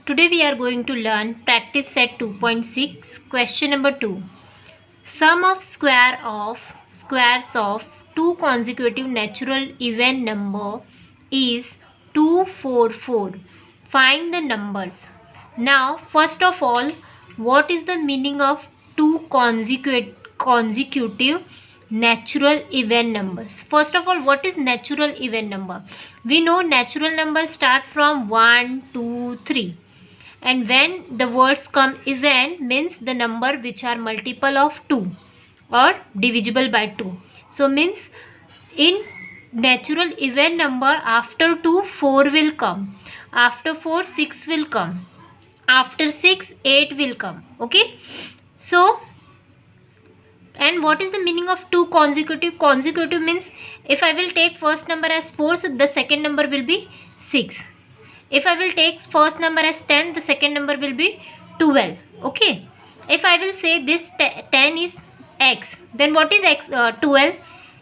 Today we are going to learn practice set 2.6 question number 2. Sum of squares of two consecutive natural even number is 244. Find the numbers. Now first of all, what is the meaning of two consecutive natural even numbers? First of all, what is natural even number? We know natural numbers start from 1, 2, 3. And when the words come even means the number which are multiple of 2 or divisible by 2. So means in natural even number after 2 4 will come, after 4 6 will come, after 6 8 will come. Okay, so and what is the meaning of two consecutive means if I will take first number as 4, so the second number will be 6. If I will take first number as 10, the second number will be 12. Okay. If I will say this 10 is x, then what is x 12?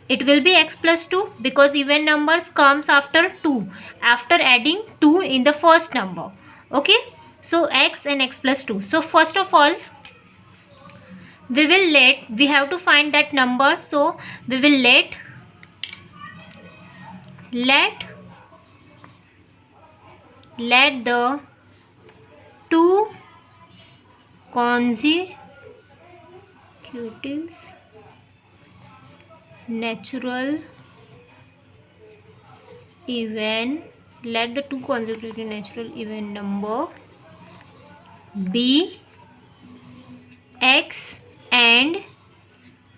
It will be x plus 2 because even numbers comes after 2. After adding 2 in the first number. Okay. So x and x plus 2. So first of all, we have to find that number. So we will let the two consecutives natural even number be x and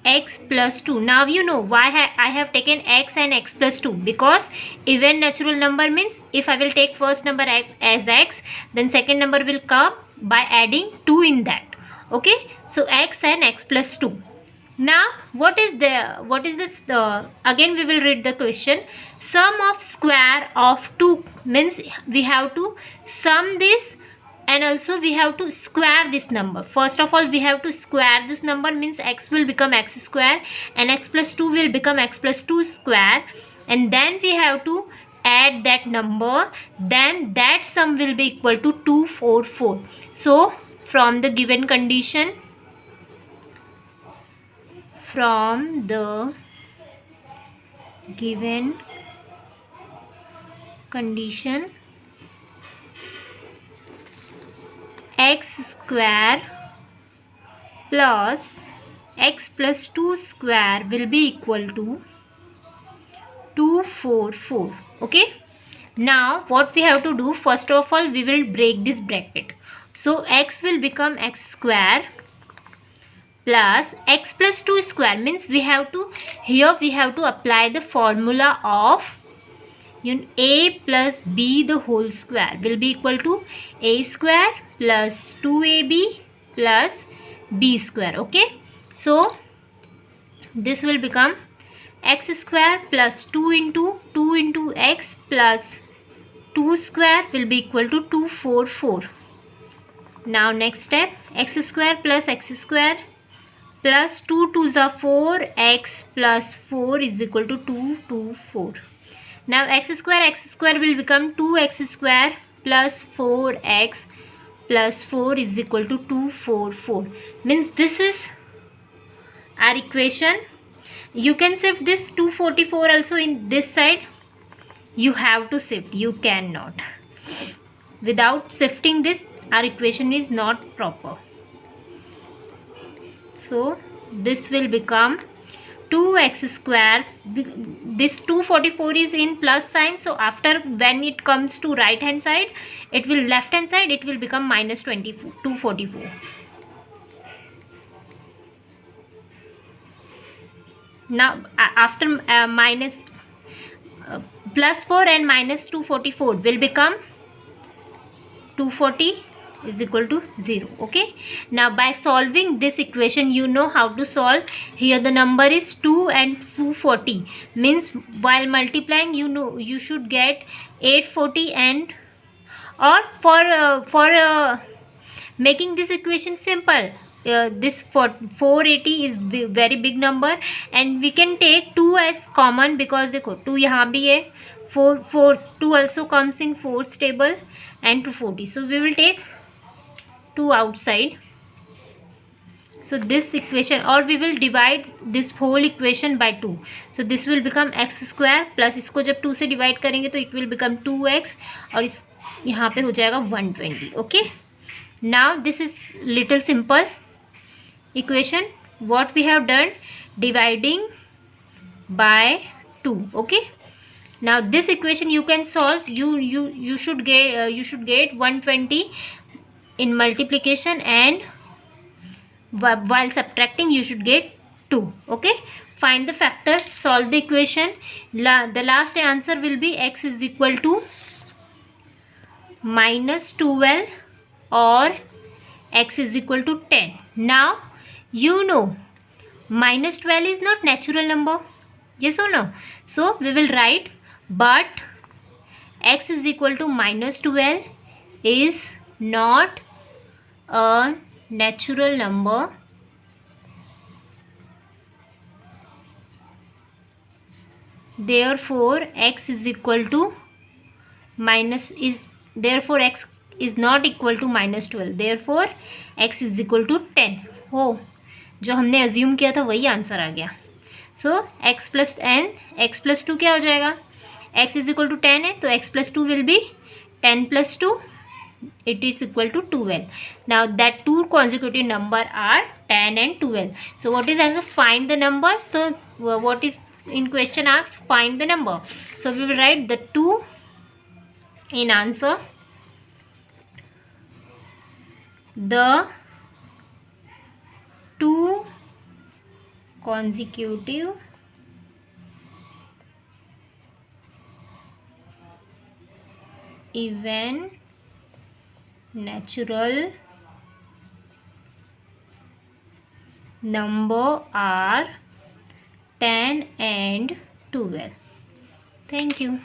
x plus 2. Now you know why I have taken x and x plus 2, because even natural number means if I will take first number as x, then second number will come by adding 2 in that. Okay, so x and x plus 2. Now what is this? Again we will read the question. Sum of square of 2 means we have to sum this and also we have to square this number. First of all, we have to square this number, means x will become x square and x plus 2 will become x plus 2 square, and then we have to add that number, then that sum will be equal to 244. So from the given condition, x square plus x plus 2 square will be equal to 244. Okay, now what we have to do, first of all we will break this bracket. So x will become x square plus x plus 2 square, means we have to apply the formula of a plus b the whole square will be equal to a square plus 2ab plus b square. Okay, so this will become x square plus 2 into x plus 2 square will be equal to 244. Now next step, x square plus x square plus 2 2s are 4, x plus 4 is equal to 224. Now x square will become 2x square plus 4x plus 4 is equal to 244. Means this is our equation. You can shift this 244 also in this side. You have to shift. You cannot. Without shifting this, our equation is not proper. So this will become 2x square. This 244 is in plus sign, so after when it comes to right hand side, it will left hand side it will become minus 244. Now after plus 4 and minus 244 will become 240 is equal to 0. Okay, now by solving this equation, you know how to solve. Here the number is 2 and 240, means while multiplying you should get 840, and or for making this equation simple, this 480 is very big number and we can take 2 as common because देखो 2 यहाँ भी है, 2 also comes in 4th table and 240, so we will take 2 outside. So this equation, or we will divide this whole equation by 2, so this will become x square plus इसको जब 2 से divide करेंगे तो it will become 2x और इस यहाँ पे हो जाएगा 120. Okay, now this is little simple equation what we have done, dividing by 2. Okay, now this equation you can solve. You should get 120 in multiplication, and while subtracting you should get 2. Okay, find the factor, solve the equation. The last answer will be x is equal to minus 12 or x is equal to 10. Now you know minus 12 is not natural number, yes or no? So we will write, but x is equal to minus 12 is not a natural number, therefore x is equal to therefore x is not equal to minus 12, therefore x is equal to 10. हो, जो हमने assume किया था वही answer आ गया. सो x plus n, x plus 2 क्या हो जाएगा, x इज इक्वल टू 10 है तो x plus 2 will be 10 plus 2, it is equal to 12. Now that two consecutive number are 10 and 12. So what is answer? Find the numbers. So what is in question asks? Find the number. So we will write the 2 in answer. The two consecutive even natural number are 10 and 12. Thank you.